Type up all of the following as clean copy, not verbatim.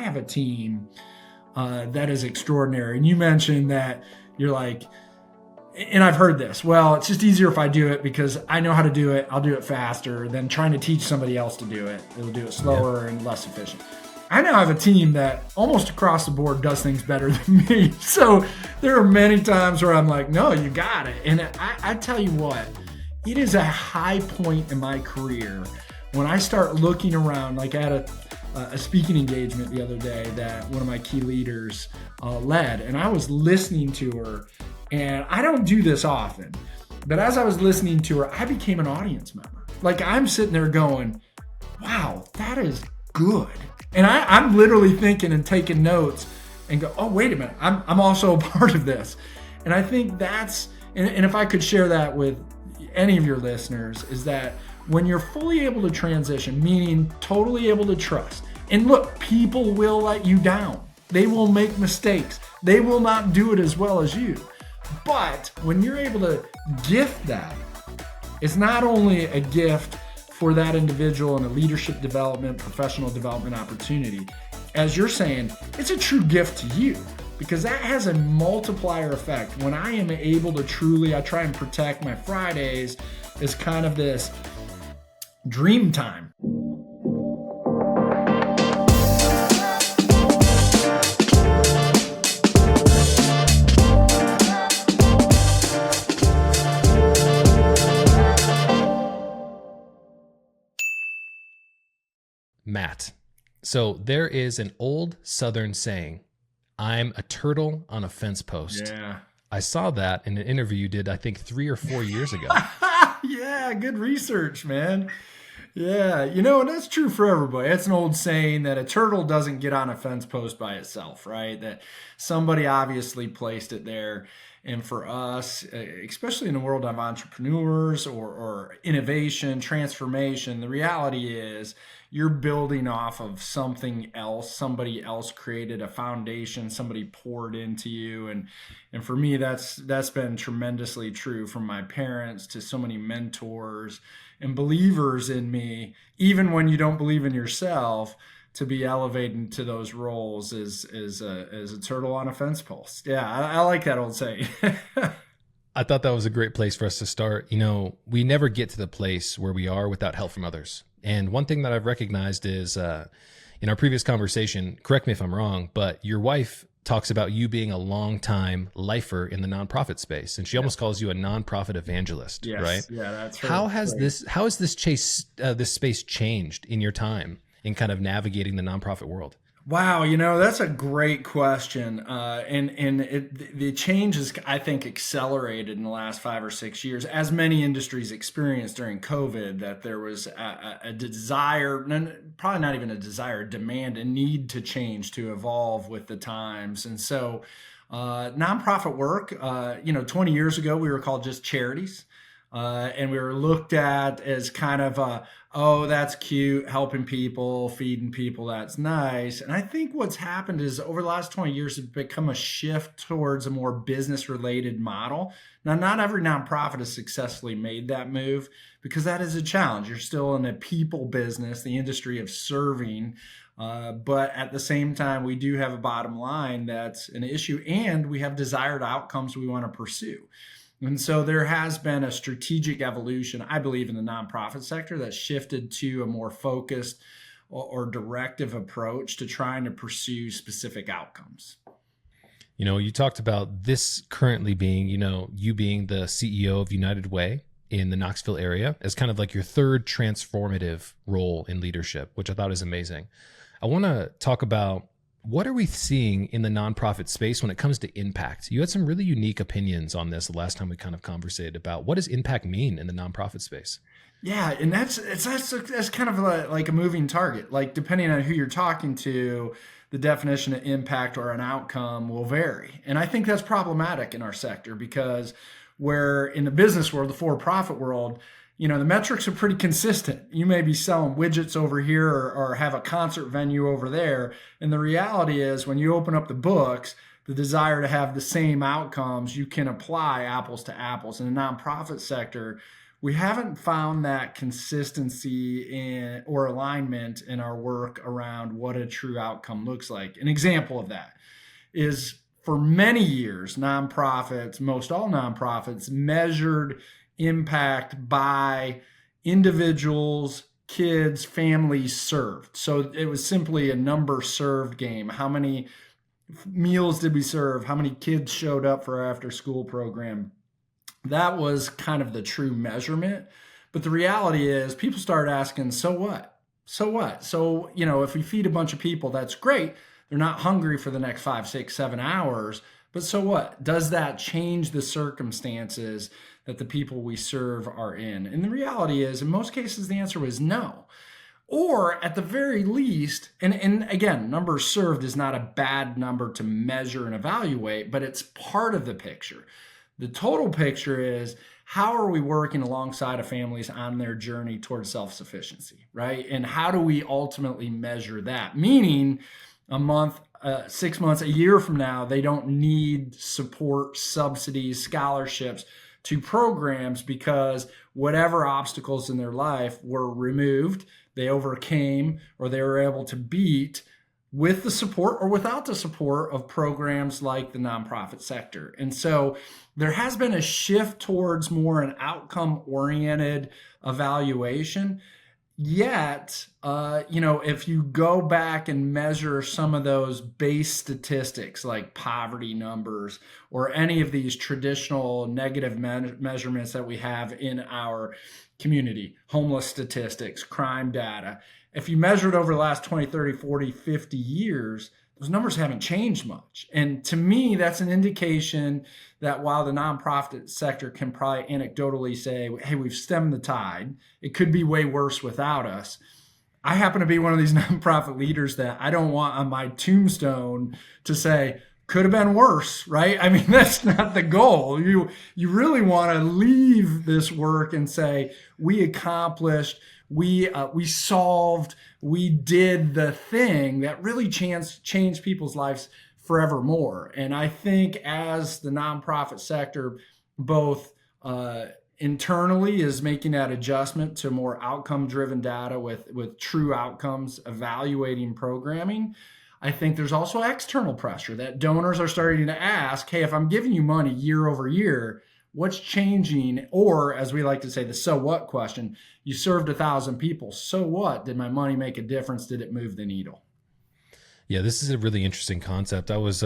have a team that is extraordinary. And you mentioned that you're like, and I've heard this, well, it's just easier if I do it because I know how to do it. I'll do it faster than trying to teach somebody else to do it. It'll do it slower and less efficient. I now have a team that almost across the board does things better than me. So there are many times where I'm like, no, you got it. And I tell you what, it is a high point in my career when I start looking around. Like I had a speaking engagement the other day that one of my key leaders led, and I was listening to her. And I don't do this often, but as I was listening to her, I became an audience member. Like I'm sitting there going, wow, that is good. And I'm literally thinking and taking notes and go, oh, wait a minute, I'm also a part of this. And I think that's, and if I could share that with any of your listeners, is that when you're fully able to transition, meaning totally able to trust, and look, people will let you down. They will make mistakes. They will not do it as well as you. But when you're able to gift that, it's not only a gift for that individual in a leadership development, professional development opportunity, as you're saying, it's a true gift to you because that has a multiplier effect. When I am able to truly, I try and protect my Fridays as kind of this dream time. Matt, so there is an old Southern saying, I'm a turtle on a fence post. Yeah. I saw that in an interview you did, I think 3 or 4 years ago. Yeah, good research, man. Yeah, and that's true for everybody. It's an old saying that a turtle doesn't get on a fence post by itself, right? That somebody obviously placed it there. And for us, especially in the world of entrepreneurs or innovation, transformation, the reality is you're building off of something else. Somebody else created a foundation, somebody poured into you. And for me, that's been tremendously true, from my parents to so many mentors and believers in me, even when you don't believe in yourself, to be elevated to those roles is a turtle on a fence post. Yeah, I like that old saying. I thought that was a great place for us to start. We never get to the place where we are without help from others. And one thing that I've recognized is in our previous conversation, correct me if I'm wrong, but your wife talks about you being a long-time lifer in the nonprofit space, and she almost calls you a nonprofit evangelist, yes. Right? Yeah, that's right. How has this space changed in your time in kind of navigating the nonprofit world? Wow, that's a great question. The change is, I think, accelerated in the last 5 or 6 years, as many industries experienced during COVID, that there was a desire, probably not even a desire, demand, a need to change, to evolve with the times. And so nonprofit work, 20 years ago, we were called just charities. And we were looked at as kind of, oh, that's cute, helping people, feeding people, that's nice. And I think what's happened is over the last 20 years, it's become a shift towards a more business-related model. Now, not every nonprofit has successfully made that move, because that is a challenge. You're still in a people business, the industry of serving. But at the same time, we do have a bottom line that's an issue, and we have desired outcomes we want to pursue. And so there has been a strategic evolution, I believe, in the nonprofit sector that shifted to a more focused or directive approach to trying to pursue specific outcomes. You talked about this currently being, you being the CEO of United Way in the Knoxville area as kind of like your third transformative role in leadership, which I thought is amazing. I want to talk about, what are we seeing in the nonprofit space when it comes to impact? You had some really unique opinions on this the last time we kind of conversated about what does impact mean in the nonprofit space? Yeah, and that's kind of like a moving target. Like, depending on who you're talking to, the definition of impact or an outcome will vary. And I think that's problematic in our sector, because where in the business world, the for-profit world, the metrics are pretty consistent. You may be selling widgets over here or have a concert venue over there. And the reality is, when you open up the books, the desire to have the same outcomes, you can apply apples to apples. In the nonprofit sector, we haven't found that consistency or alignment in our work around what a true outcome looks like. An example of that is, for many years, nonprofits, most all nonprofits, measured impact by individuals, kids, families served. So it was simply a number served game. How many meals did we serve? How many kids showed up for our after school program? That was kind of the true measurement. But the reality is, people started asking, so what? So what? So, if we feed a bunch of people, that's great. They're not hungry for the next 5, 6, 7 hours. But so what? Does that change the circumstances that the people we serve are in? And the reality is, in most cases, the answer was no. Or at the very least, and again, number served is not a bad number to measure and evaluate, but it's part of the picture. The total picture is, how are we working alongside of families on their journey towards self-sufficiency, right? And how do we ultimately measure that? Meaning, a month, 6 months, a year from now, they don't need support, subsidies, scholarships to programs because whatever obstacles in their life were removed, they overcame, or they were able to beat with the support or without the support of programs like the nonprofit sector. And so there has been a shift towards more an outcome-oriented evaluation. Yet, if you go back and measure some of those base statistics like poverty numbers or any of these traditional negative measurements that we have in our community, homeless statistics, crime data, if you measure it over the last 20, 30, 40, 50 years, those numbers haven't changed much. And to me, that's an indication that while the nonprofit sector can probably anecdotally say, hey, we've stemmed the tide, it could be way worse without us. I happen to be one of these nonprofit leaders that I don't want on my tombstone to say, could have been worse, right? I mean, that's not the goal. You really want to leave this work and say, we accomplished, we solved, we did the thing that really changed people's lives forevermore. And I think as the nonprofit sector, both internally is making that adjustment to more outcome-driven data with true outcomes, evaluating programming, I think there's also external pressure that donors are starting to ask, hey, if I'm giving you money year over year, what's changing? Or as we like to say, the so what question, you served 1,000 people. So what? Did my money make a difference? Did it move the needle? Yeah, this is a really interesting concept. I was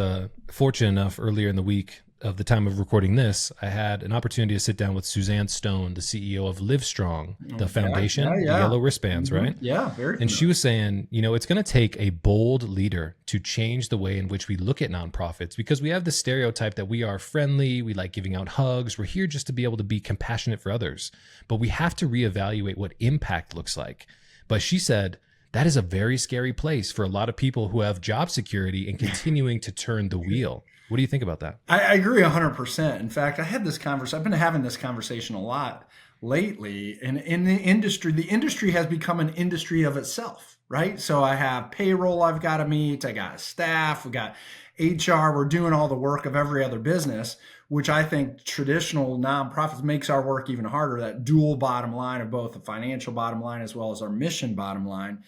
fortunate enough earlier in the week of the time of recording this, I had an opportunity to sit down with Suzanne Stone, the CEO of Livestrong, the foundation, the yellow wristbands, right? Yeah, very. And she was saying, it's going to take a bold leader to change the way in which we look at nonprofits, because we have the stereotype that we are friendly, we like giving out hugs, we're here just to be able to be compassionate for others. But we have to reevaluate what impact looks like. But she said, that is a very scary place for a lot of people who have job security and continuing to turn the wheel. What do you think about that? I agree 100%. In fact, I've been having this conversation a lot lately. And in the industry has become an industry of itself, right? So I have payroll I've got to meet. I got staff. We got HR. We're doing all the work of every other business, which I think traditional nonprofits makes our work even harder. That dual bottom line of both the financial bottom line as well as our mission bottom line.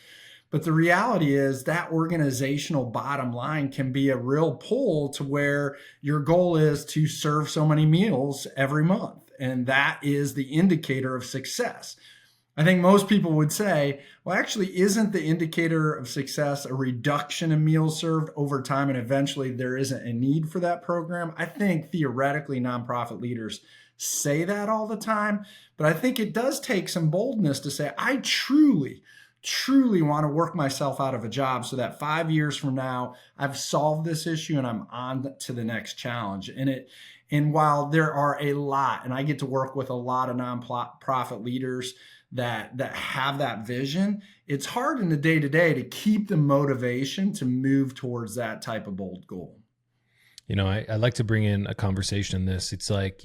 But the reality is that organizational bottom line can be a real pull to where your goal is to serve so many meals every month. And that is the indicator of success. I think most people would say, well, actually, isn't the indicator of success a reduction in meals served over time and eventually there isn't a need for that program? I think theoretically nonprofit leaders say that all the time, but I think it does take some boldness to say, I truly want to work myself out of a job so that 5 years from now, I've solved this issue and I'm on to the next challenge. And while there are a lot, and I get to work with a lot of nonprofit leaders that have that vision, it's hard in the day-to-day to keep the motivation to move towards that type of bold goal. I like to bring in a conversation in this. It's like,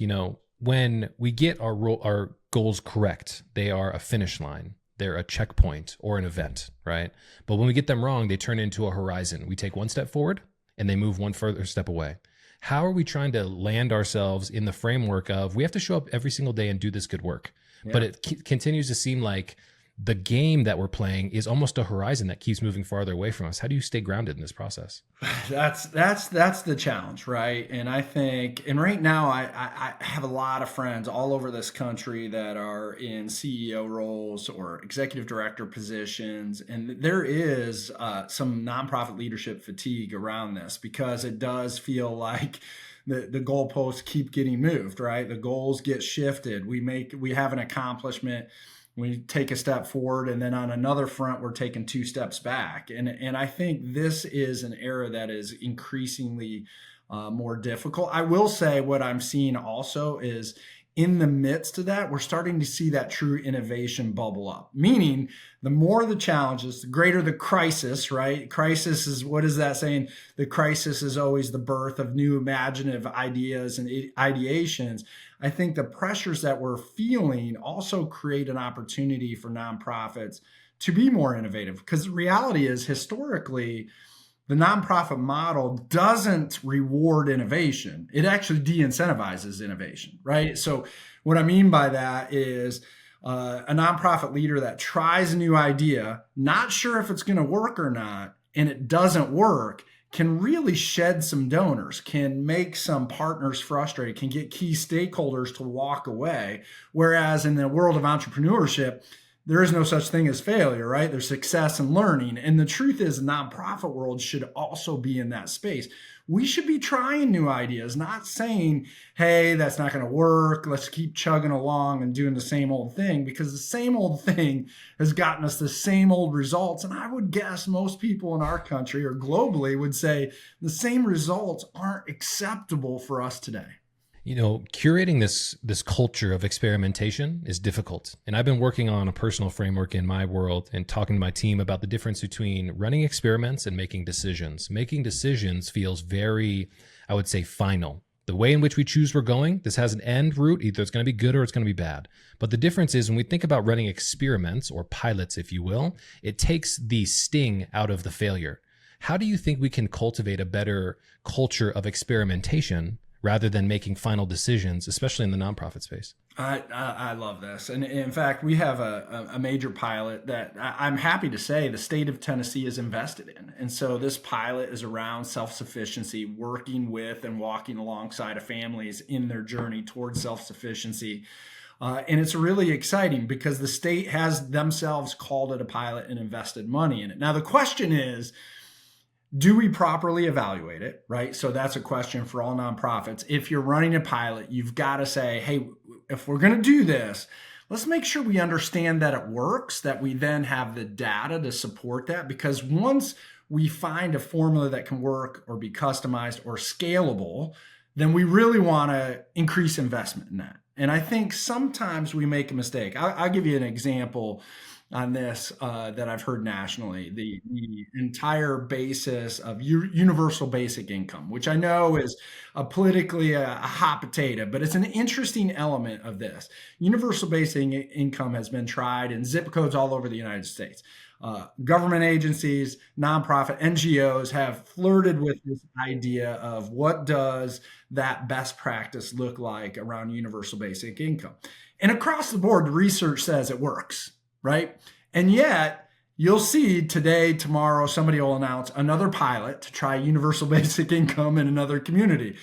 when we get our goals correct, they are a finish line. They're a checkpoint or an event, right? But when we get them wrong, they turn into a horizon. We take one step forward and they move one further step away. How are we trying to land ourselves in the framework of we have to show up every single day and do this good work? but it continues to seem like the game that we're playing is almost a horizon that keeps moving farther away from us. How do you stay grounded in this process? That's the challenge, right? And I think, and right now I have a lot of friends all over this country that are in CEO roles or executive director positions, and there is some nonprofit leadership fatigue around this, because it does feel like the goalposts keep getting moved, right? The goals get shifted. We have an accomplishment, we take a step forward, and then on another front, we're taking two steps back. And I think this is an era that is increasingly more difficult. I will say what I'm seeing also is, in the midst of that, we're starting to see that true innovation bubble up. Meaning, the more the challenges, the greater the crisis, right? Crisis is, what is that saying? The crisis is always the birth of new imaginative ideas and ideations. I think the pressures that we're feeling also create an opportunity for nonprofits to be more innovative. Because the reality is, historically, the nonprofit model doesn't reward innovation. It actually de-incentivizes innovation, right? So what I mean by that is a nonprofit leader that tries a new idea, not sure if it's going to work or not, and it doesn't work, can really shed some donors, can make some partners frustrated, can get key stakeholders to walk away. Whereas in the world of entrepreneurship, there is no such thing as failure, right? There's success and learning. And the truth is, the nonprofit world should also be in that space. We should be trying new ideas, not saying, hey, that's not going to work. Let's keep chugging along and doing the same old thing, because the same old thing has gotten us the same old results. And I would guess most people in our country or globally would say the same results aren't acceptable for us today. Curating this culture of experimentation is difficult. And I've been working on a personal framework in my world and talking to my team about the difference between running experiments and making decisions. Making decisions feels very, I would say, final. The way in which we choose we're going, this has an end route. Either it's going to be good or it's going to be bad. But the difference is, when we think about running experiments, or pilots, if you will, it takes the sting out of the failure. How do you think we can cultivate a better culture of experimentation rather than making final decisions, especially in the nonprofit space? I love this. And in fact, we have a major pilot that I'm happy to say the state of Tennessee is invested in. And so this pilot is around self-sufficiency, working with and walking alongside of families in their journey towards self-sufficiency. And it's really exciting because the state has themselves called it a pilot and invested money in it. Now, the question is, do we properly evaluate it, right? So that's a question for all nonprofits. If you're running a pilot, you've got to say, hey, if we're going to do this, let's make sure we understand that it works, that we then have the data to support that. Because once we find a formula that can work or be customized or scalable, then we really want to increase investment in that. And I think sometimes we make a mistake. I'll give you an example on this that I've heard nationally, the entire basis of universal basic income, which I know is politically a hot potato, but it's an interesting element of this. Universal basic income has been tried in zip codes all over the United States. Government agencies, nonprofit, NGOs have flirted with this idea of what does that best practice look like around universal basic income. And across the board, the research says it works. Right? And yet you'll see today, tomorrow, somebody will announce another pilot to try universal basic income in another community.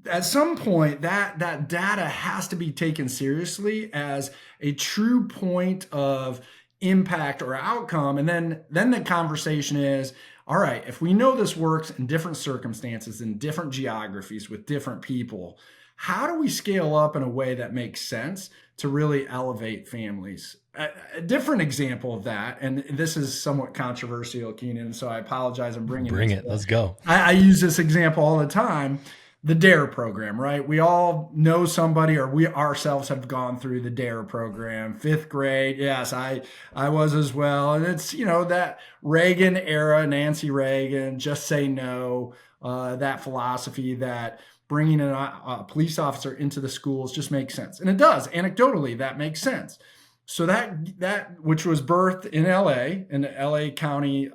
At some point, that data has to be taken seriously as a true point of impact or outcome. And then the conversation is, all right, if we know this works in different circumstances, in different geographies, with different people, how do we scale up in a way that makes sense to really elevate families? A different example of that, and this is somewhat controversial, Keenan, so I apologize. I'm bring it. Let's go. I use this example all the time. The DARE program, right? We all know somebody, or we ourselves have gone through the DARE program. 5th grade, yes, I was as well. And it's, that Reagan era, Nancy Reagan, just say no, that philosophy that bringing a police officer into the schools just makes sense. And it does. Anecdotally, that makes sense. So that which was birthed in LA, in the LA County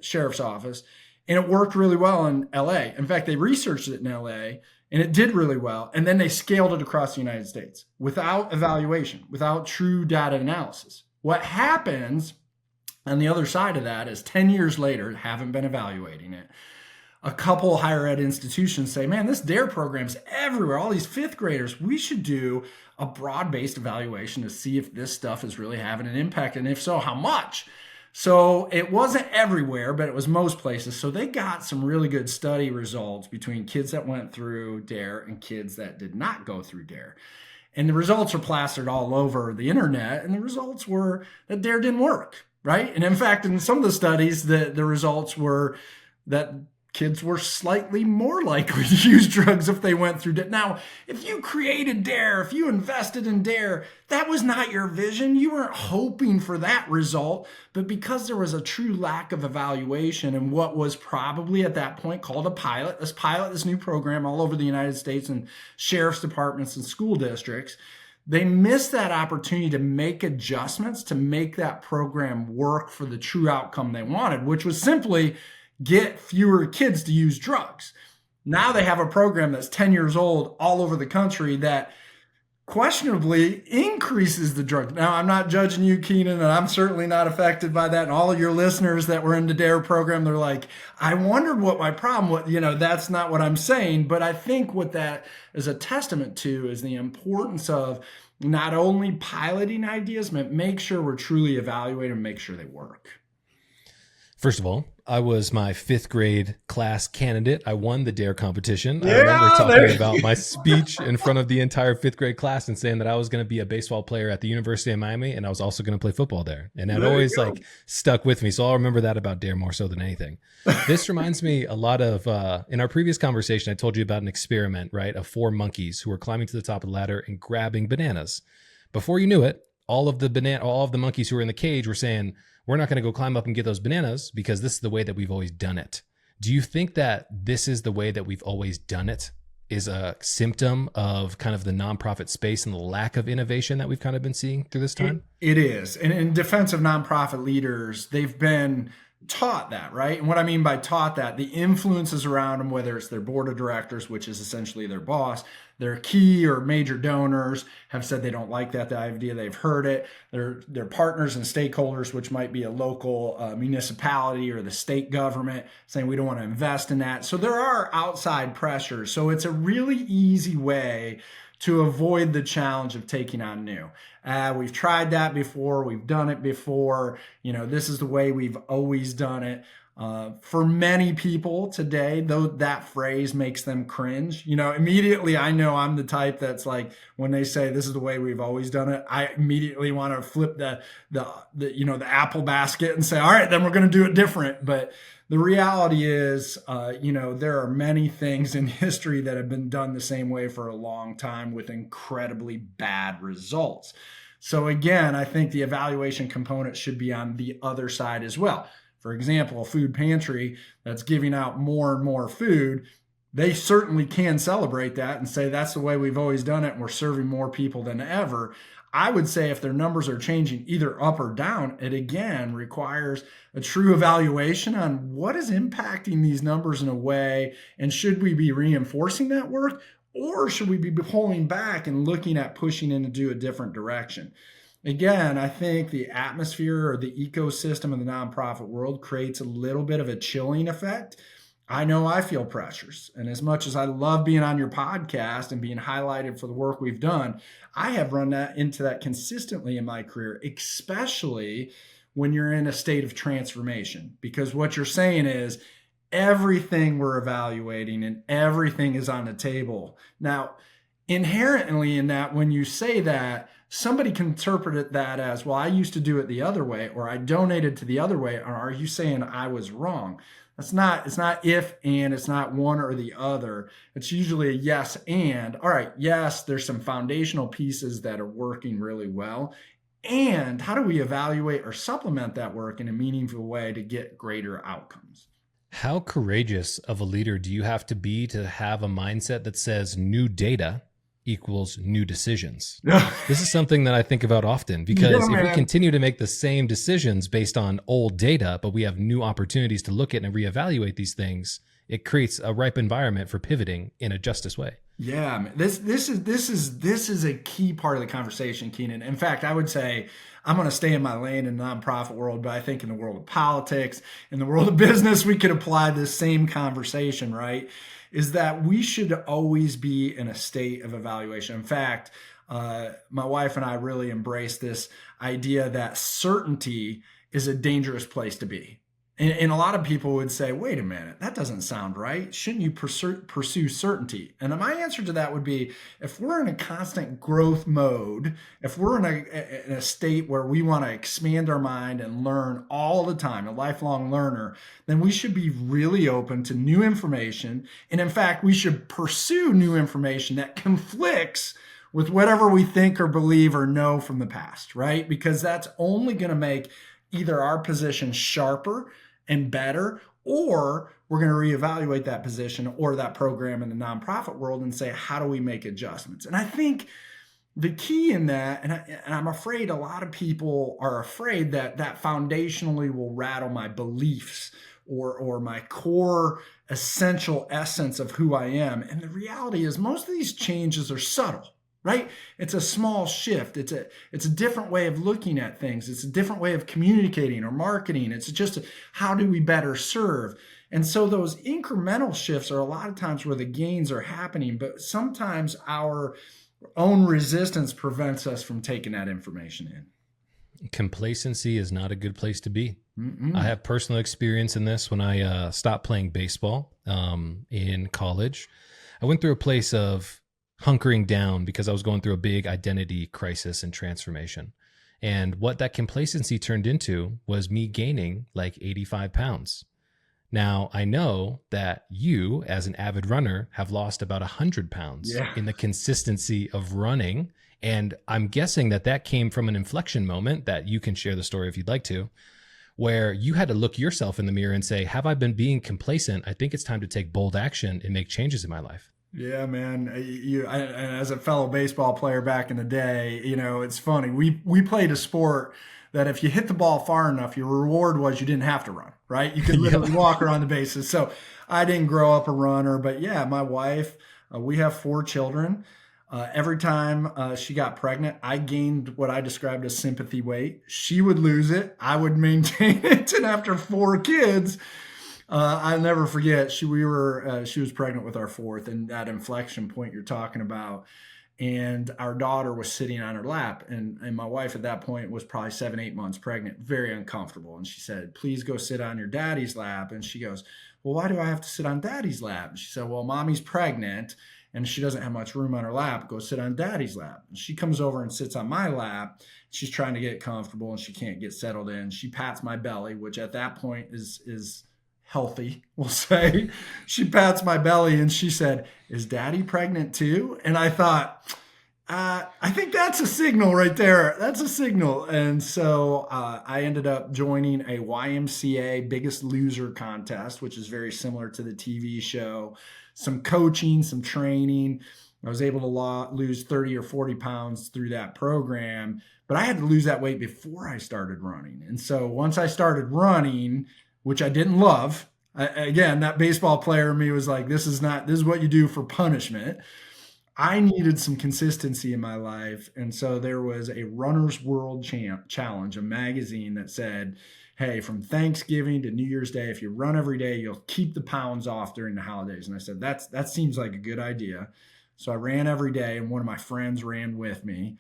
Sheriff's Office, and it worked really well in LA. In fact, they researched it in LA, And it did really well. And then they scaled it across the United States without evaluation, without true data analysis. What happens on the other side of that is 10 years later, haven't been evaluating it. A couple higher ed institutions say, man, this DARE program's everywhere. All these fifth graders, we should do a broad-based evaluation to see if this stuff is really having an impact. And if so, how much? So it wasn't everywhere, but it was most places. So they got some really good study results between kids that went through DARE and kids that did not go through DARE. And the results are plastered all over the internet. And the results were that DARE didn't work, right? And in fact, in some of the studies, the results were that kids were slightly more likely to use drugs if they went through DARE. Now, if you created DARE, if you invested in DARE, that was not your vision. You weren't hoping for that result. But because there was a true lack of evaluation and what was probably at that point called a pilot, this new program all over the United States and sheriff's departments and school districts, they missed that opportunity to make adjustments to make that program work for the true outcome they wanted, which was simply get fewer kids to use drugs. Now they have a program that's 10 years old all over the country that questionably increases the drug. Now, I'm not judging you, Keenan, and I'm certainly not affected by that. And all of your listeners that were in the DARE program, they're like, I wondered what my problem was. That's not what I'm saying. But I think what that is a testament to is the importance of not only piloting ideas, but make sure we're truly evaluating and make sure they work. First of all, I was my fifth grade class candidate. I won the DARE competition. I remember talking about my speech in front of the entire fifth grade class and saying that I was going to be a baseball player at the University of Miami and I was also going to play football there. And that always stuck with me. So I'll remember that about DARE more so than anything. This reminds me a lot of, in our previous conversation, I told you about an experiment, right, of 4 monkeys who were climbing to the top of the ladder and grabbing bananas. Before you knew it, all of the monkeys who were in the cage were saying, we're not going to go climb up and get those bananas because this is the way that we've always done it. Do you think that this is the way that we've always done it is a symptom of kind of the nonprofit space and the lack of innovation that we've kind of been seeing through this time? It is. And in defense of nonprofit leaders, they've been taught that, right? And what I mean by taught that, the influences around them, whether it's their board of directors, which is essentially their boss, their key or major donors have said they don't like that, the idea, they've heard it. Their partners and stakeholders, which might be a local municipality or the state government, saying we don't want to invest in that. So there are outside pressures. So it's a really easy way to avoid the challenge of taking on new. We've tried that before. We've done it before. This is the way we've always done it. For many people today, though, that phrase makes them cringe. Immediately I know I'm the type that's like, when they say this is the way we've always done it, I immediately want to flip the apple basket and say, all right, then we're going to do it different. But the reality is, there are many things in history that have been done the same way for a long time with incredibly bad results. So again, I think the evaluation component should be on the other side as well. For example, a food pantry that's giving out more and more food, they certainly can celebrate that and say that's the way we've always done it and we're serving more people than ever. I would say if their numbers are changing either up or down, it again requires a true evaluation on what is impacting these numbers in a way, and should we be reinforcing that work, or should we be pulling back and looking at pushing into a different direction? Again, I think the atmosphere or the ecosystem of the nonprofit world creates a little bit of a chilling effect. I know I feel pressures. And as much as I love being on your podcast and being highlighted for the work we've done, I have run into that consistently in my career, especially when you're in a state of transformation. Because what you're saying is everything we're evaluating and everything is on the table. Now, inherently in that, when you say that, somebody can interpret that as, well, I used to do it the other way, or I donated to the other way, or are you saying I was wrong? It's not if and, it's not one or the other. It's usually a yes and. All right, yes, there's some foundational pieces that are working really well. And how do we evaluate or supplement that work in a meaningful way to get greater outcomes? How courageous of a leader do you have to have a mindset that says new data equals new decisions? This is something that I think about often, because if we continue to make the same decisions based on old data, but we have new opportunities to look at and reevaluate these things, it creates a ripe environment for pivoting in a justice way. Yeah, man. This is a key part of the conversation, Keenan. In fact, I would say I'm going to stay in my lane in the nonprofit world, but I think in the world of politics, in the world of business, we could apply this same conversation, right? Is that we should always be in a state of evaluation. In fact, my wife and I really embrace this idea that certainty is a dangerous place to be. And a lot of people would say, wait a minute, that doesn't sound right. Shouldn't you pursue certainty? And my answer to that would be, if we're in a constant growth mode, if we're in a state where we want to expand our mind and learn all the time, a lifelong learner, then we should be really open to new information. And in fact, we should pursue new information that conflicts with whatever we think or believe or know from the past, right? Because that's only going to make either our position sharper and better, or we're going to reevaluate that position or that program in the nonprofit world and say, how do we make adjustments? And I think the key in that, and I'm afraid a lot of people are afraid that that foundationally will rattle my beliefs or my core essential essence of who I am. And the reality is most of these changes are subtle. Right? It's a small shift. It's a different way of looking at things. It's a different way of communicating or marketing. It's just how do we better serve? And so those incremental shifts are a lot of times where the gains are happening, but sometimes our own resistance prevents us from taking that information in. Complacency is not a good place to be. Mm-mm. I have personal experience in this. When I stopped playing baseball in college, I went through a place of hunkering down because I was going through a big identity crisis and transformation. And what that complacency turned into was me gaining like 85 pounds. Now, I know that you, as an avid runner, have lost about 100 pounds in the consistency of running. And I'm guessing that that came from an inflection moment that you can share the story if you'd like to, where you had to look yourself in the mirror and say, have I been being complacent? I think it's time to take bold action and make changes in my life. Yeah, man. As a fellow baseball player back in the day, it's funny. We played a sport that if you hit the ball far enough, your reward was you didn't have to run, right? You could literally walk around the bases. So I didn't grow up a runner, but yeah, my wife, we have 4 children. Every time she got pregnant, I gained what I described as sympathy weight. She would lose it. I would maintain it. And after 4 kids, I'll never forget. She was pregnant with our 4th, and that inflection point you're talking about. And our daughter was sitting on her lap, and my wife at that point was probably 7, 8 months pregnant, very uncomfortable. And she said, "Please go sit on your daddy's lap." And she goes, "Well, why do I have to sit on daddy's lap?" And she said, "Well, mommy's pregnant, and she doesn't have much room on her lap. Go sit on daddy's lap." And she comes over and sits on my lap. She's trying to get comfortable, and she can't get settled in. She pats my belly, which at that point is healthy, we'll say. She pats my belly and she said, "Is daddy pregnant too?" And I thought, I think that's a signal right there. That's a signal. And so I ended up joining a YMCA Biggest Loser contest, which is very similar to the TV show. Some coaching, some training. I was able to lose 30 or 40 pounds through that program, but I had to lose that weight before I started running. And so once I started running, which I didn't love. Again, that baseball player in me was like, this is what you do for punishment. I needed some consistency in my life. And so there was a Runner's World Challenge, a magazine that said, hey, from Thanksgiving to New Year's Day, if you run every day, you'll keep the pounds off during the holidays. And I said, that seems like a good idea. So I ran every day, and one of my friends ran with me,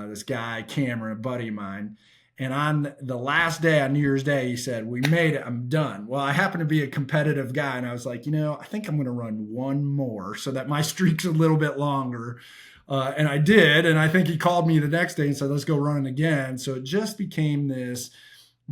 this guy, Cameron, a buddy of mine. And on the last day, on New Year's Day, he said, "We made it. I'm done." Well, I happen to be a competitive guy. And I was like, I think I'm going to run one more so that my streak's a little bit longer. And I did. And I think he called me the next day and said, "Let's go running again." So it just became this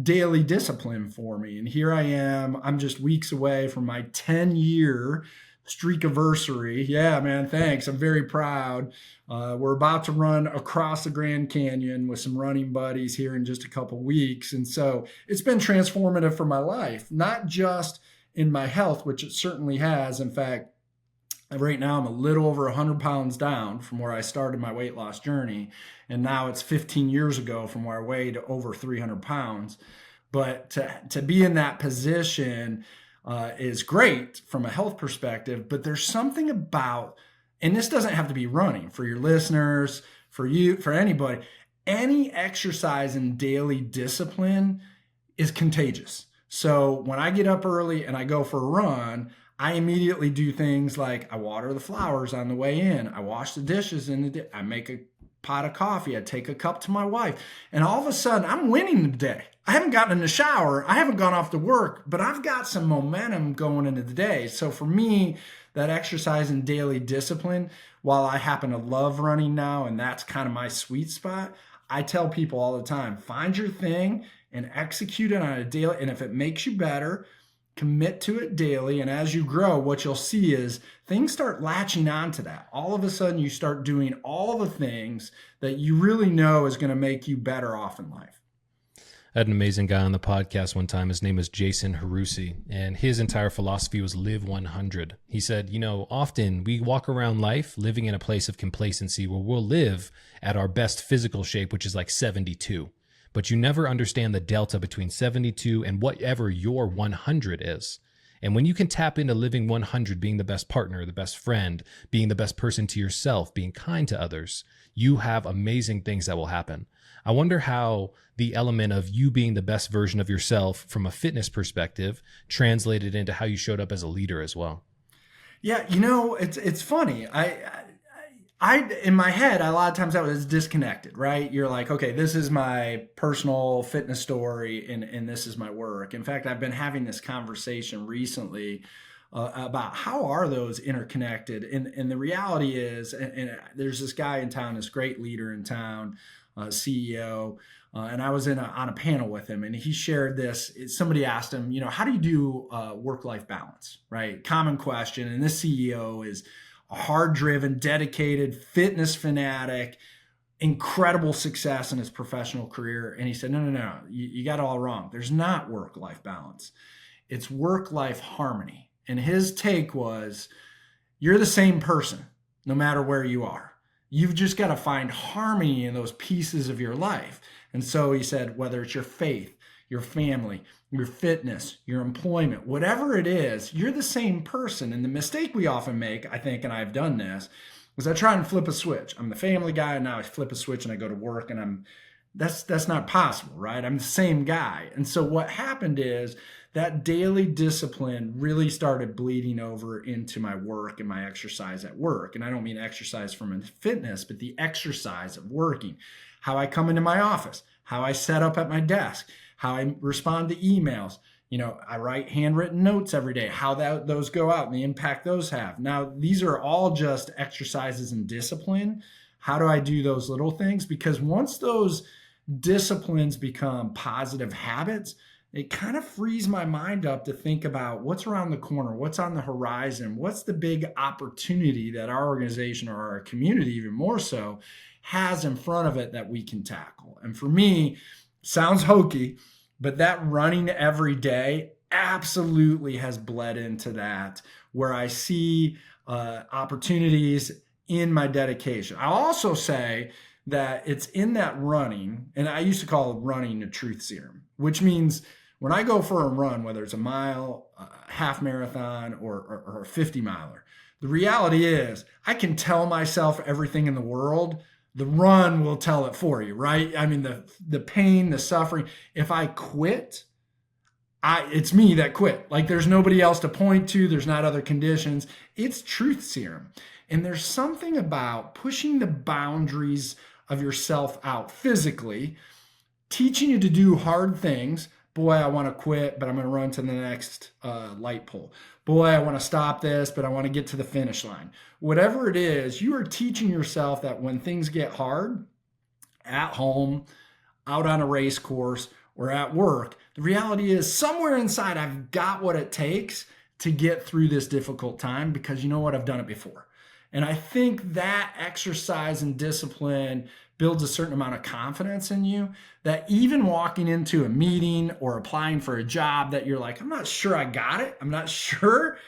daily discipline for me. And here I am. I'm just weeks away from my 10-year streak-iversary. Yeah, man, thanks. I'm very proud. We're about to run across the Grand Canyon with some running buddies here in just a couple weeks. And so it's been transformative for my life, not just in my health, which it certainly has. In fact, right now I'm a little over 100 pounds down from where I started my weight loss journey. And now it's 15 years ago from where I weighed over 300 pounds. But to be in that position is great from a health perspective, but there's something about And this doesn't have to be running for your listeners, for you, for anybody. Any exercise and daily discipline is contagious. So when I get up early and I go for a run, I immediately do things like I water the flowers on the way in. I wash the dishes I make a pot of coffee. I take a cup to my wife. And all of a sudden, I'm winning the day. I haven't gotten in the shower. I haven't gone off to work, but I've got some momentum going into the day. So for me, that exercise and daily discipline, while I happen to love running now, and that's kind of my sweet spot, I tell people all the time, find your thing and execute it on a daily. And if it makes you better, commit to it daily. And as you grow, what you'll see is things start latching onto that. All of a sudden, you start doing all the things that you really know is going to make you better off in life. I had an amazing guy on the podcast one time. His name was Jason Harusi, and his entire philosophy was live 100. He said, often we walk around life living in a place of complacency where we'll live at our best physical shape, which is like 72. But you never understand the delta between 72 and whatever your 100 is. And when you can tap into living 100, being the best partner, the best friend, being the best person to yourself, being kind to others, you have amazing things that will happen. I wonder how the element of you being the best version of yourself from a fitness perspective translated into how you showed up as a leader as well. Yeah, it's funny. I in my head, a lot of times I was disconnected, right? You're like, okay, this is my personal fitness story and this is my work. In fact, I've been having this conversation recently about how are those interconnected. And the reality is, and there's this guy in town, this great leader in town, CEO, and I was on a panel with him, and he shared this. Somebody asked him, how do you do work-life balance, right? Common question. And this CEO is a hard-driven, dedicated, fitness fanatic, incredible success in his professional career. And he said, no, you got it all wrong. There's not work-life balance. It's work-life harmony. And his take was, you're the same person no matter where you are. You've just got to find harmony in those pieces of your life. And so he said, whether it's your faith, your family, your fitness, your employment, whatever it is, you're the same person. And the mistake we often make, I think, and I've done this, is I try and flip a switch. I'm the family guy, and now I flip a switch and I go to work, and that's not possible, right? I'm the same guy. And so what happened is that daily discipline really started bleeding over into my work and my exercise at work. And I don't mean exercise from fitness, but the exercise of working, how I come into my office, how I set up at my desk, how I respond to emails. I write handwritten notes every day, how those go out and the impact those have. Now, these are all just exercises in discipline. How do I do those little things? Because once those disciplines become positive habits, it kind of frees my mind up to think about what's around the corner, what's on the horizon, what's the big opportunity that our organization or our community, even more so, has in front of it that we can tackle. And for me, sounds hokey, but that running every day absolutely has bled into that, where I see opportunities in my dedication. I'll also say that it's in that running, and I used to call running a truth serum, which means when I go for a run, whether it's a mile, a half marathon, or a 50 miler, the reality is I can tell myself everything in the world. The run will tell it for you, right? I mean, the pain, the suffering. If I quit, it's me that quit. Like, there's nobody else to point to. There's not other conditions. It's truth serum. And there's something about pushing the boundaries of yourself out physically, teaching you to do hard things. Boy, I want to quit, but I'm going to run to the next light pole. Boy, I want to stop this, but I want to get to the finish line. Whatever it is, you are teaching yourself that when things get hard, at home, out on a race course, or at work, the reality is somewhere inside I've got what it takes to get through this difficult time, because you know what? I've done it before. And I think that exercise and discipline builds a certain amount of confidence in you that even walking into a meeting or applying for a job that you're like, I'm not sure I got it, I'm not sure,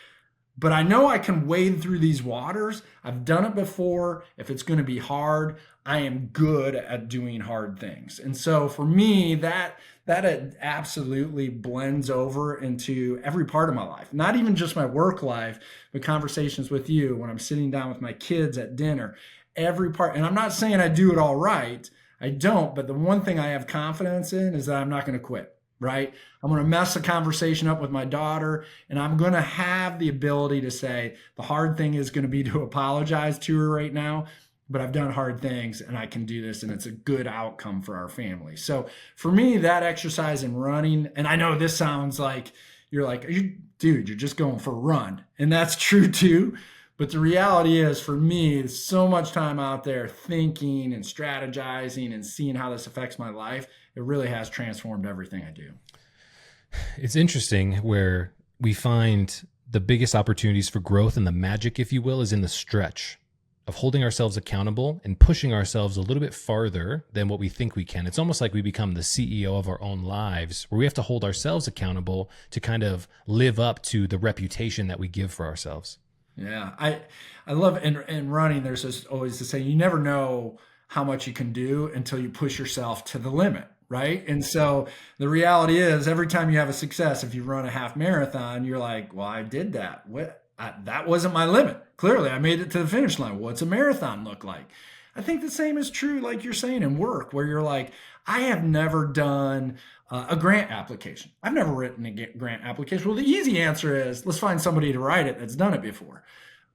but I know I can wade through these waters. I've done it before. If it's going to be hard, I am good at doing hard things. And so for me, that absolutely blends over into every part of my life, not even just my work life, but conversations with you, when I'm sitting down with my kids at dinner, every part. And I'm not saying I do it all right. I don't. But the one thing I have confidence in is that I'm not going to quit. Right? I'm going to mess the conversation up with my daughter, and I'm going to have the ability to say the hard thing is going to be to apologize to her right now, but I've done hard things and I can do this, and it's a good outcome for our family. So for me, that exercise in running, and I know this sounds like you're like, dude, you're just going for a run. And that's true too. But the reality is, for me, so much time out there thinking and strategizing and seeing how this affects my life, it really has transformed everything I do. It's interesting where we find the biggest opportunities for growth and the magic, if you will, is in the stretch of holding ourselves accountable and pushing ourselves a little bit farther than what we think we can. It's almost like we become the CEO of our own lives, where we have to hold ourselves accountable to kind of live up to the reputation that we give for ourselves. Yeah, I love in running. There's always the saying, you never know how much you can do until you push yourself to the limit, right? And so the reality is, every time you have a success, if you run a half marathon, you're like, well, I did that. That wasn't my limit. Clearly, I made it to the finish line. What's a marathon look like? I think the same is true, like you're saying, in work, where you're like, I have never done a grant application. I've never written a grant application. Well, the easy answer is, let's find somebody to write it that's done it before.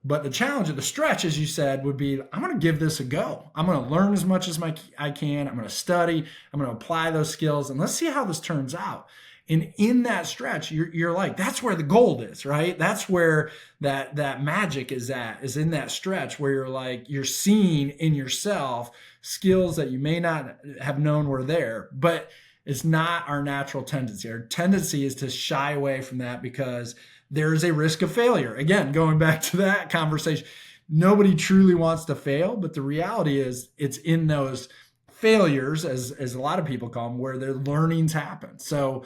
But the challenge of the stretch, as you said, would be, I'm going to give this a go. I'm going to learn as much as I can. I'm going to study. I'm going to apply those skills, and let's see how this turns out. And in that stretch, you're like, that's where the gold is, right? That's where that magic is in that stretch, where you're like, you're seeing in yourself skills that you may not have known were there, but it's not our natural tendency. Our tendency is to shy away from that because there is a risk of failure. Again, going back to that conversation, nobody truly wants to fail, but the reality is, it's in those failures, as a lot of people call them, where their learnings happen. So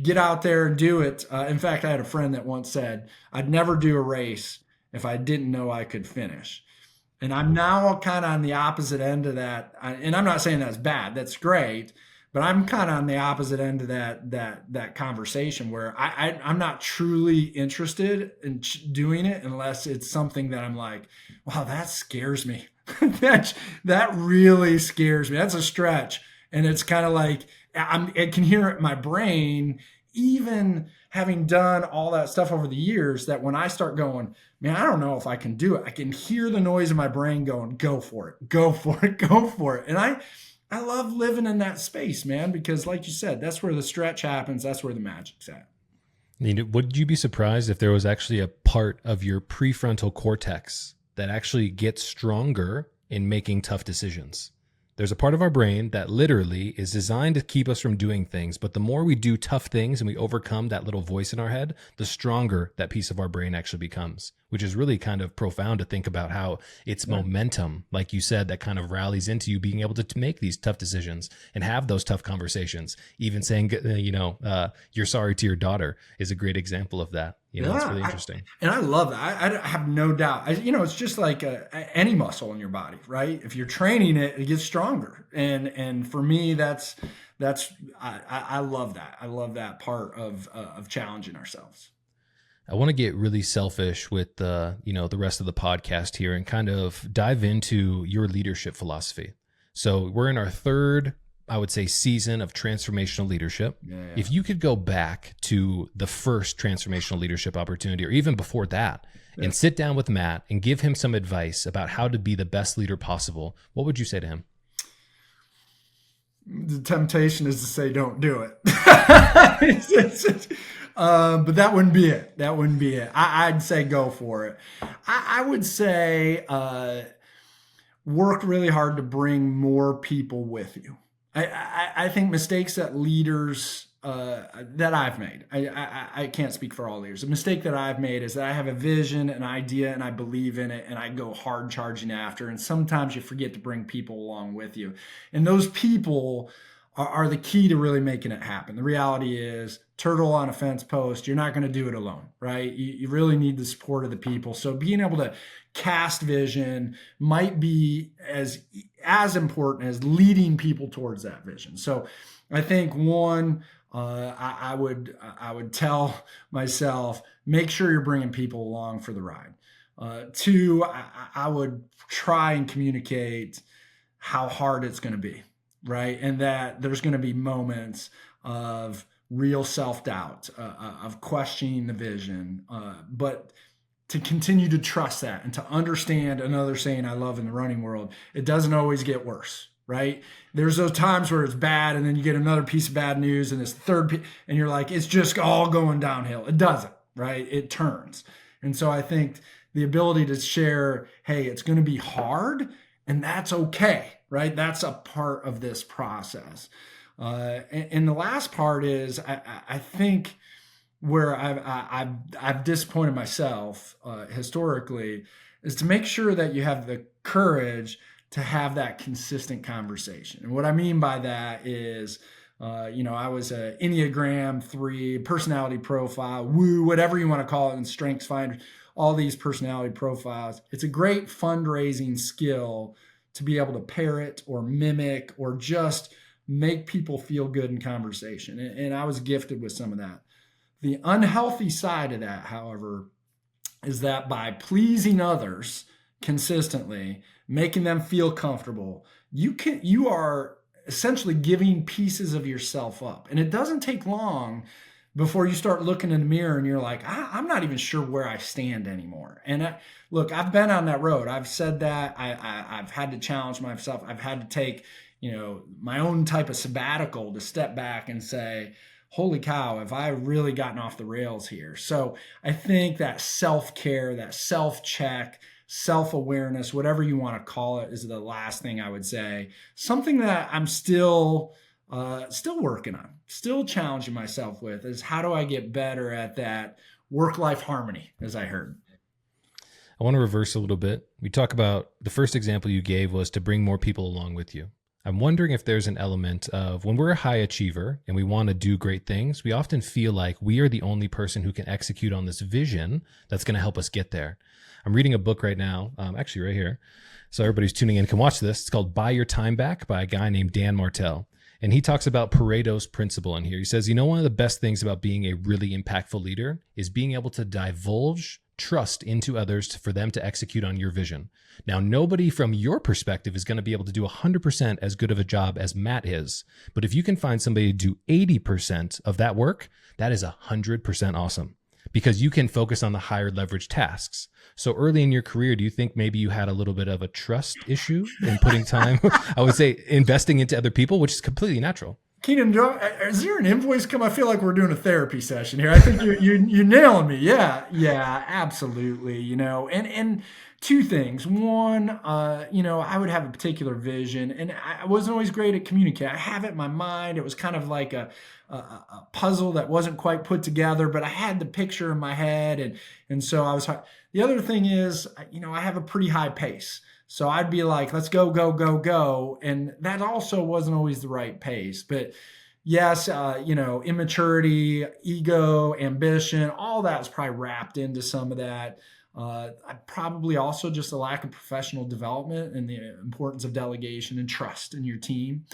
get out there and do it. In fact, I had a friend that once said, I'd never do a race if I didn't know I could finish. And I'm now kind of on the opposite end of that. And I'm not saying that's bad. That's great. But I'm kind of on the opposite end of that conversation, where I'm not truly interested in doing it unless it's something that I'm like, wow, that scares me. that really scares me. That's a stretch. And it's kind of like, I can hear it in my brain, even having done all that stuff over the years, that when I start going, man, I don't know if I can do it, I can hear the noise in my brain going, go for it, go for it, go for it. And I love living in that space, man, because like you said, that's where the stretch happens. That's where the magic's at. Would you be surprised if there was actually a part of your prefrontal cortex that actually gets stronger in making tough decisions? There's a part of our brain that literally is designed to keep us from doing things. But the more we do tough things and we overcome that little voice in our head, the stronger that piece of our brain actually becomes, which is really kind of profound to think about, how it's momentum, like you said, that kind of rallies into you being able to make these tough decisions and have those tough conversations. Even saying, you're sorry to your daughter is a great example of that. It's really interesting. And I love that. I have no doubt. It's just like any muscle in your body, right? If you're training it, it gets stronger. And for me, that's I love that. I love that part of challenging ourselves. I want to get really selfish with the rest of the podcast here and kind of dive into your leadership philosophy. So we're in our third, I would say, season of transformational leadership. Yeah. If you could go back to the first transformational leadership opportunity, or even before that, and sit down with Matt and give him some advice about how to be the best leader possible, what would you say to him? The temptation is to say, don't do it. But that wouldn't be it. That wouldn't be it. I'd say go for it. I would say work really hard to bring more people with you. I think mistakes that leaders that I've made, I can't speak for all leaders. The mistake that I've made is that I have a vision, an idea, and I believe in it, and I go hard charging after. And sometimes you forget to bring people along with you. And those people are the key to really making it happen. The reality is, turtle on a fence post, you're not going to do it alone, right? You really need the support of the people. So being able to cast vision might be as important as leading people towards that vision. So I think one, I would tell myself, make sure you're bringing people along for the ride. Two, I would try and communicate how hard it's going to be, right? And that there's going to be moments of real self-doubt, of questioning the vision, but to continue to trust that and to understand another saying I love in the running world, it doesn't always get worse, right? There's those times where it's bad and then you get another piece of bad news and this and you're like, it's just all going downhill. It doesn't, right? It turns. And so I think the ability to share, hey, it's going to be hard and that's okay, right? That's a part of this process. And the last part is, I think where I've disappointed myself historically is to make sure that you have the courage to have that consistent conversation. And what I mean by that is, I was a Enneagram 3 personality profile, woo, whatever you want to call it, and Strengths Finder, all these personality profiles. It's a great fundraising skill to be able to parrot or mimic or just make people feel good in conversation. And I was gifted with some of that. The unhealthy side of that, however, is that by pleasing others consistently, making them feel comfortable, you are essentially giving pieces of yourself up. And it doesn't take long before you start looking in the mirror and you're like, I'm not even sure where I stand anymore. And look, I've been on that road. I've said that. I've had to challenge myself. I've had to take my own type of sabbatical to step back and say, holy cow, have I really gotten off the rails here? So I think that self-care, that self-check, self-awareness, whatever you want to call it, is the last thing I would say. Something that I'm still working on, still challenging myself with, is how do I get better at that work-life harmony, as I heard. I want to reverse a little bit. We talk about the first example you gave was to bring more people along with you. I'm wondering if there's an element of when we're a high achiever and we want to do great things, we often feel like we are the only person who can execute on this vision that's going to help us get there. I'm reading a book right now, actually right here. So everybody who's tuning in can watch this. It's called Buy Your Time Back by a guy named Dan Martell. And he talks about Pareto's principle in here. He says, one of the best things about being a really impactful leader is being able to divulge trust into others for them to execute on your vision. Now, nobody from your perspective is going to be able to do 100% as good of a job as Matt is. But if you can find somebody to do 80% of that work, that is 100% awesome because you can focus on the higher leverage tasks. So early in your career, do you think maybe you had a little bit of a trust issue in putting time, I would say, investing into other people, which is completely natural? Keenan, is there an invoice come? I feel like we're doing a therapy session here. I think you're nailing me. Yeah, absolutely. And two things. One, I would have a particular vision, and I wasn't always great at communicating. I have it in my mind. It was kind of like a puzzle that wasn't quite put together, but I had the picture in my head, and so I was. The other thing is, I have a pretty high pace. So I'd be like, let's go, go, go, go. And that also wasn't always the right pace. But yes, immaturity, ego, ambition, all that is probably wrapped into some of that. Probably also just a lack of professional development and the importance of delegation and trust in your team.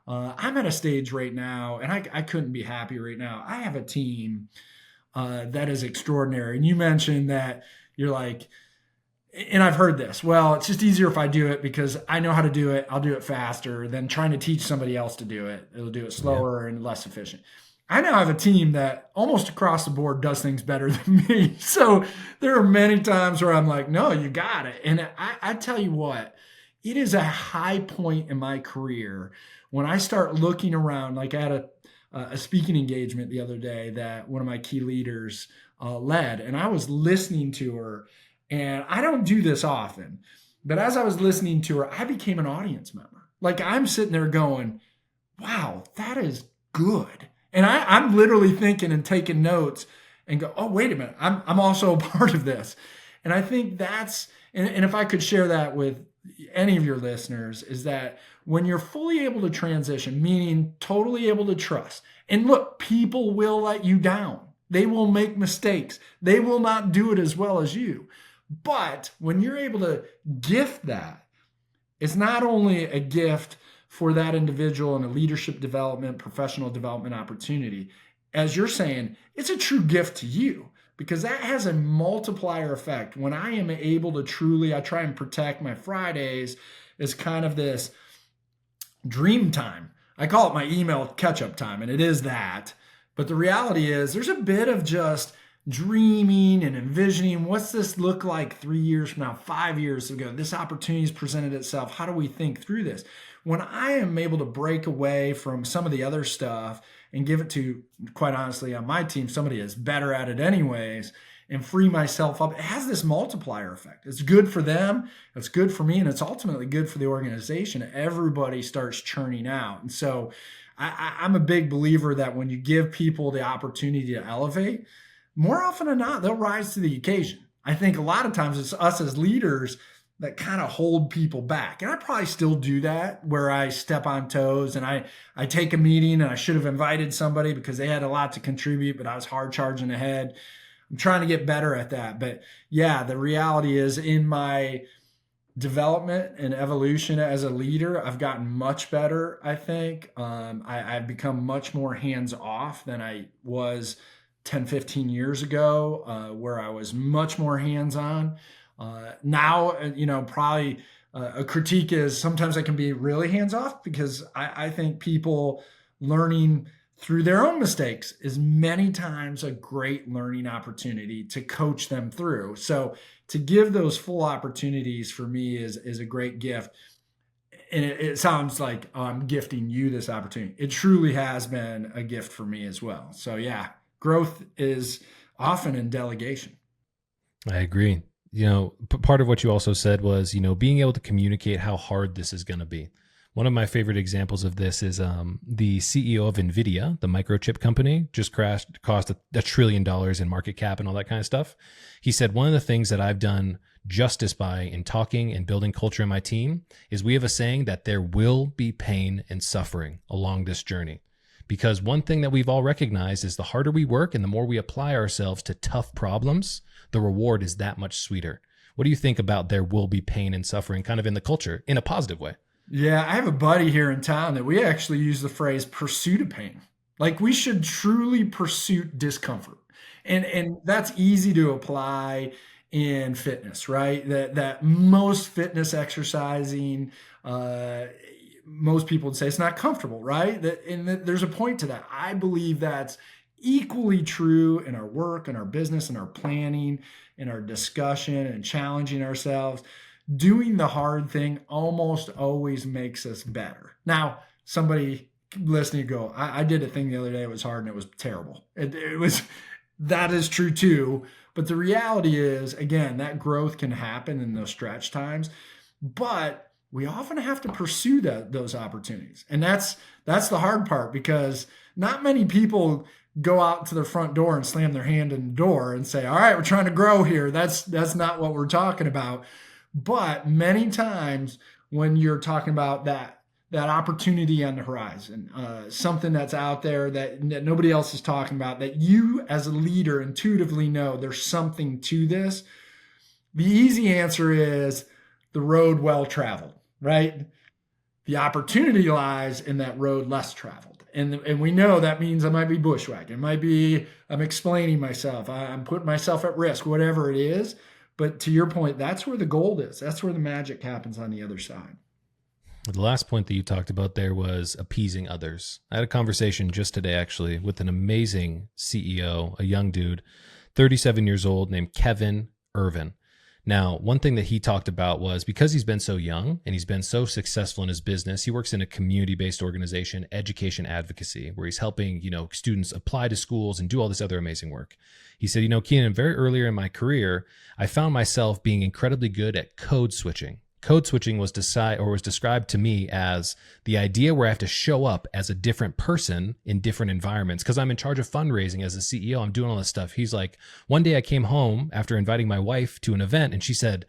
I'm at a stage right now, and I couldn't be happy right now. I have a team that is extraordinary. And you mentioned that you're like, and I've heard this, well, it's just easier if I do it because I know how to do it. I'll do it faster than trying to teach somebody else to do it. It'll do it slower and less efficient. I now have a team that almost across the board does things better than me. So there are many times where I'm like, no, you got it. And I tell you what, it is a high point in my career when I start looking around. Like I had a speaking engagement the other day that one of my key leaders led, and I was listening to her. And I don't do this often, but as I was listening to her, I became an audience member. Like I'm sitting there going, wow, that is good. And I'm literally thinking and taking notes and go, oh, wait a minute, I'm also a part of this. And I think and if I could share that with, any of your listeners, is that when you're fully able to transition, meaning totally able to trust, and look, people will let you down. They will make mistakes. They will not do it as well as you. But when you're able to gift that, it's not only a gift for that individual in a leadership development, professional development opportunity. As you're saying, it's a true gift to you, because that has a multiplier effect. When I am able to truly, I try and protect my Fridays as kind of this dream time. I call it my email catch-up time, and it is that. But the reality is there's a bit of just dreaming and envisioning, what's this look like 3 years from now, 5 years ago? This opportunity has presented itself. How do we think through this? When I am able to break away from some of the other stuff and give it to, quite honestly, on my team, somebody is better at it anyways, and free myself up, it has this multiplier effect. It's good for them, it's good for me, and it's ultimately good for the organization. Everybody starts churning out. And so I'm a big believer that when you give people the opportunity to elevate, more often than not, they'll rise to the occasion. I think a lot of times it's us as leaders that kind of hold people back. And I probably still do that, where I step on toes and I take a meeting and I should have invited somebody because they had a lot to contribute, but I was hard charging ahead. I'm trying to get better at that. But yeah, the reality is, in my development and evolution as a leader, I've gotten much better, I think. I've become much more hands-off than I was 10, 15 years ago, where I was much more hands-on. Now, probably a critique is sometimes I can be really hands-off, because I think people learning through their own mistakes is many times a great learning opportunity to coach them through. So to give those full opportunities for me is a great gift. And it sounds like I'm gifting you this opportunity. It truly has been a gift for me as well. So yeah, growth is often in delegation. I agree. Part of what you also said was, being able to communicate how hard this is going to be. One of my favorite examples of this is the CEO of NVIDIA, the microchip company, just cost $1 trillion in market cap and all that kind of stuff. He said, one of the things that I've done justice by in talking and building culture in my team is we have a saying that there will be pain and suffering along this journey. Because one thing that we've all recognized is the harder we work and the more we apply ourselves to tough problems, the reward is that much sweeter. What do you think about there will be pain and suffering kind of in the culture in a positive way? Yeah, I have a buddy here in town that we actually use the phrase pursuit of pain. Like, we should truly pursue discomfort. And that's easy to apply in fitness, right? That most fitness exercising, most people would say it's not comfortable, right? There's a point to that. I believe that's equally true in our work, in our business, in our planning, in our discussion, and challenging ourselves. Doing the hard thing almost always makes us better. Now, somebody listening go, I did a thing the other day, it was hard and it was terrible. That is true too. But the reality is, again, that growth can happen in those stretch times, but we often have to pursue those opportunities. And that's the hard part, because not many people go out to the front door and slam their hand in the door and say, all right, we're trying to grow here. That's not what we're talking about. But many times when you're talking about that opportunity on the horizon, something that's out there that nobody else is talking about, that you as a leader intuitively know there's something to this, the easy answer is the road well traveled, right? The opportunity lies in that road less traveled. And we know that means I might be bushwhacking. It might be I'm explaining myself. I'm putting myself at risk, whatever it is. But to your point, that's where the gold is. That's where the magic happens on the other side. The last point that you talked about there was appeasing others. I had a conversation just today, actually, with an amazing CEO, a young dude, 37 years old, named Kevin Irvin. Now, one thing that he talked about was, because he's been so young and he's been so successful in his business, he works in a community-based organization, education advocacy, where he's helping, students apply to schools and do all this other amazing work. He said, Keenan, very earlier in my career, I found myself being incredibly good at code switching. Code switching was described to me as the idea where I have to show up as a different person in different environments, because I'm in charge of fundraising as a CEO. I'm doing all this stuff. He's like, one day I came home after inviting my wife to an event, and she said,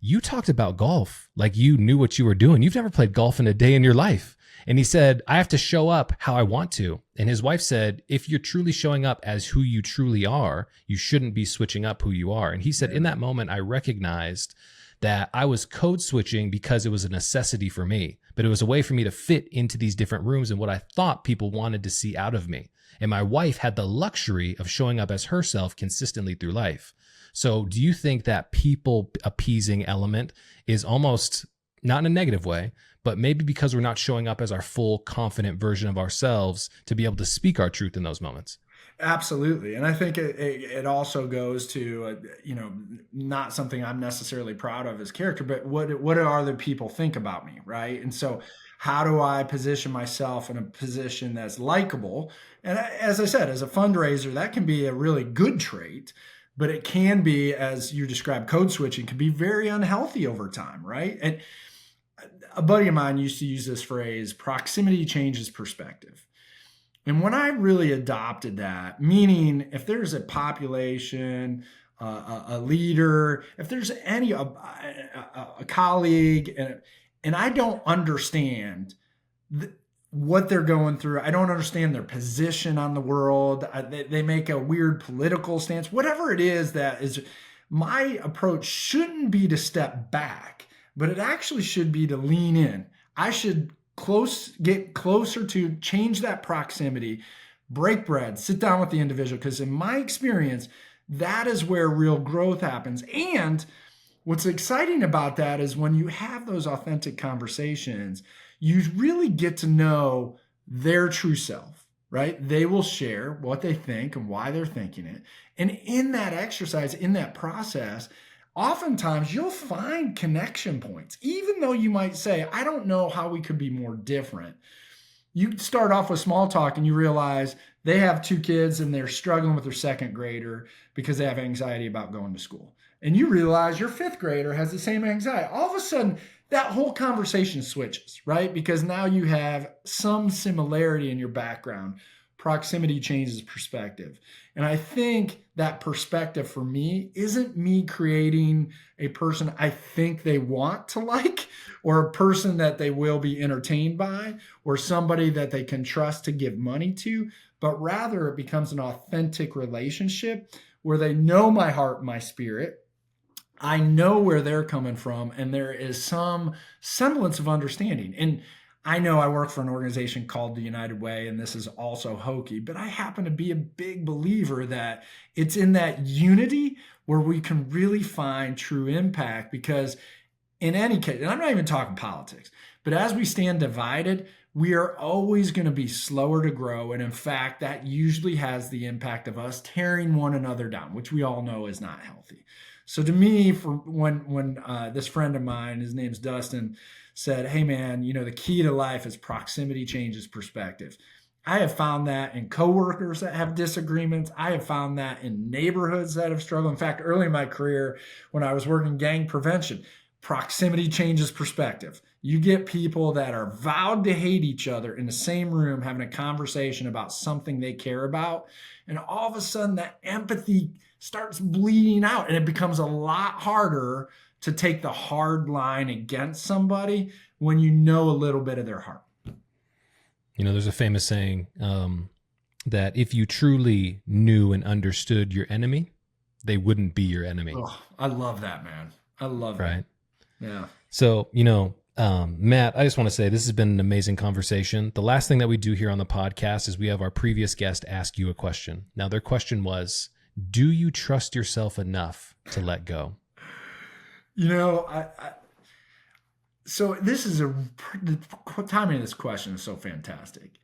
you talked about golf like you knew what you were doing. You've never played golf in a day in your life. And he said, I have to show up how I want to. And his wife said, if you're truly showing up as who you truly are, you shouldn't be switching up who you are. And he said, in that moment, I recognized that I was code switching because it was a necessity for me, but it was a way for me to fit into these different rooms and what I thought people wanted to see out of me. And my wife had the luxury of showing up as herself consistently through life. So do you think that people appeasing element is almost, not in a negative way, but maybe because we're not showing up as our full confident version of ourselves to be able to speak our truth in those moments? Absolutely. And I think it also goes to, not something I'm necessarily proud of as character, but what do other people think about me, right? And so how do I position myself in a position that's likable? And as I said, as a fundraiser, that can be a really good trait, but it can be, as you described, code switching can be very unhealthy over time, right? And a buddy of mine used to use this phrase, proximity changes perspective. And when I really adopted that, meaning if there's a population, a leader, if there's a colleague, and I don't understand what they're going through, I don't understand their position on the world, they make a weird political stance, whatever it is, that is, my approach shouldn't be to step back, but it actually should be to lean in. I should get closer to change that proximity, break bread, sit down with the individual, because in my experience, that is where real growth happens. And what's exciting about that is when you have those authentic conversations, you really get to know their true self, right? They will share what they think and why they're thinking it. And in that exercise, in that process, oftentimes you'll find connection points, even though you might say, I don't know how we could be more different. You start off with small talk and you realize they have 2 kids and they're struggling with their 2nd grader because they have anxiety about going to school. And you realize your 5th grader has the same anxiety. All of a sudden, that whole conversation switches, right? Because now you have some similarity in your background. Proximity changes perspective. And I think that perspective for me isn't me creating a person I think they want to like, or a person that they will be entertained by, or somebody that they can trust to give money to, but rather it becomes an authentic relationship where they know my heart, my spirit. I know where they're coming from, and there is some semblance of understanding. And I know I work for an organization called the United Way, and this is also hokey, but I happen to be a big believer that it's in that unity where we can really find true impact. Because in any case, and I'm not even talking politics, but as we stand divided, we are always going to be slower to grow. And in fact, that usually has the impact of us tearing one another down, which we all know is not healthy. So to me, for when this friend of mine, his name's Dustin, said, hey man, the key to life is proximity changes perspective. I have found that in coworkers that have disagreements. I have found that in neighborhoods that have struggled. In fact, early in my career, when I was working gang prevention, proximity changes perspective. You get people that are vowed to hate each other in the same room having a conversation about something they care about. And all of a sudden that empathy starts bleeding out, and it becomes a lot harder to take the hard line against somebody when you know a little bit of their heart. There's a famous saying that if you truly knew and understood your enemy, they wouldn't be your enemy. Oh, I love that, man. I love right? that. Yeah. So, Matt, I just want to say this has been an amazing conversation. The last thing that we do here on the podcast is we have our previous guest ask you a question. Now, their question was, do you trust yourself enough to let go? So this is the timing of this question is so fantastic,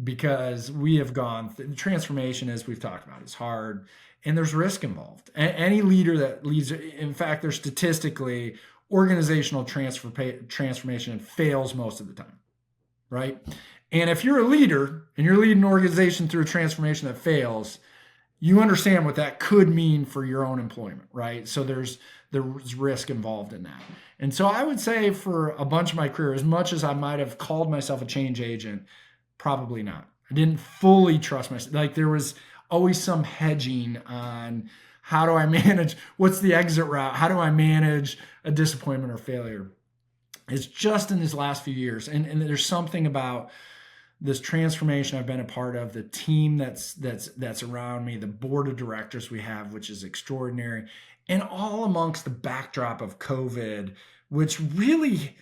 because we have gone the transformation, as we've talked about, is hard, and there's risk involved. Any leader that leads, in fact, there's statistically organizational transformation fails most of the time, right? And if you're a leader and you're leading an organization through a transformation that fails, you understand what that could mean for your own employment, right? So there's risk involved in that. And so I would say for a bunch of my career, as much as I might have called myself a change agent, probably not. I didn't fully trust myself. Like there was always some hedging on How do I manage? What's the exit route? How do I manage a disappointment or failure? It's just in these last few years. And there's something about this transformation I've been a part of, the team that's around me, the board of directors we have, which is extraordinary, and all amongst the backdrop of COVID, which really,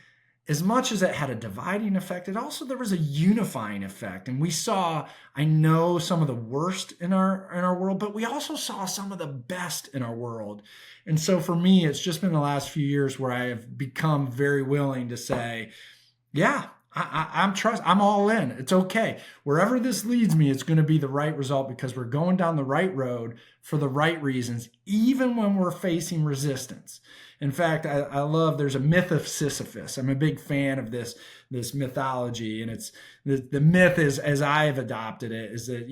as much as it had a dividing effect, there was a unifying effect. And we saw, I know, some of the worst in our world, but we also saw some of the best in our world. And so for me, it's just been the last few years where I have become very willing to say, yeah, I'm all in. It's okay. Wherever this leads me, it's going to be the right result because we're going down the right road for the right reasons, even when we're facing resistance. In fact, I love, there's a myth of Sisyphus. I'm a big fan of this mythology. And it's the myth is, as I've adopted it, is that,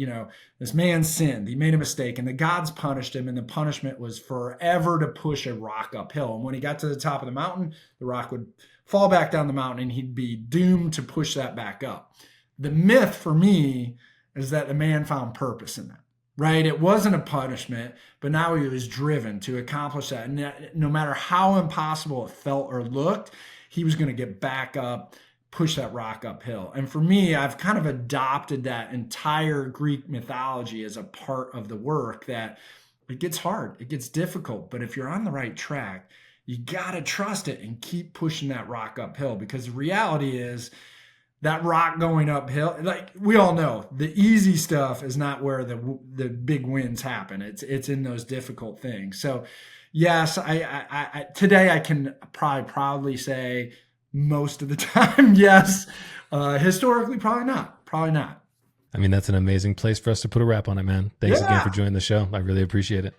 this man sinned. He made a mistake and the gods punished him. And the punishment was forever to push a rock uphill. And when he got to the top of the mountain, the rock would fall back down the mountain and he'd be doomed to push that back up. The myth for me is that the man found purpose in that, right? It wasn't a punishment, but now he was driven to accomplish that. And no matter how impossible it felt or looked, he was going to get back up, push that rock uphill. And for me, I've kind of adopted that entire Greek mythology as a part of the work, that it gets hard, it gets difficult, but if you're on the right track, you got to trust it and keep pushing that rock uphill, because the reality is that rock going uphill, like we all know, the easy stuff is not where the big wins happen. It's in those difficult things. So yes, I today I can probably proudly say most of the time, yes. Historically, probably not. I mean, that's an amazing place for us to put a wrap on it, man. Thanks again for joining the show. I really appreciate it.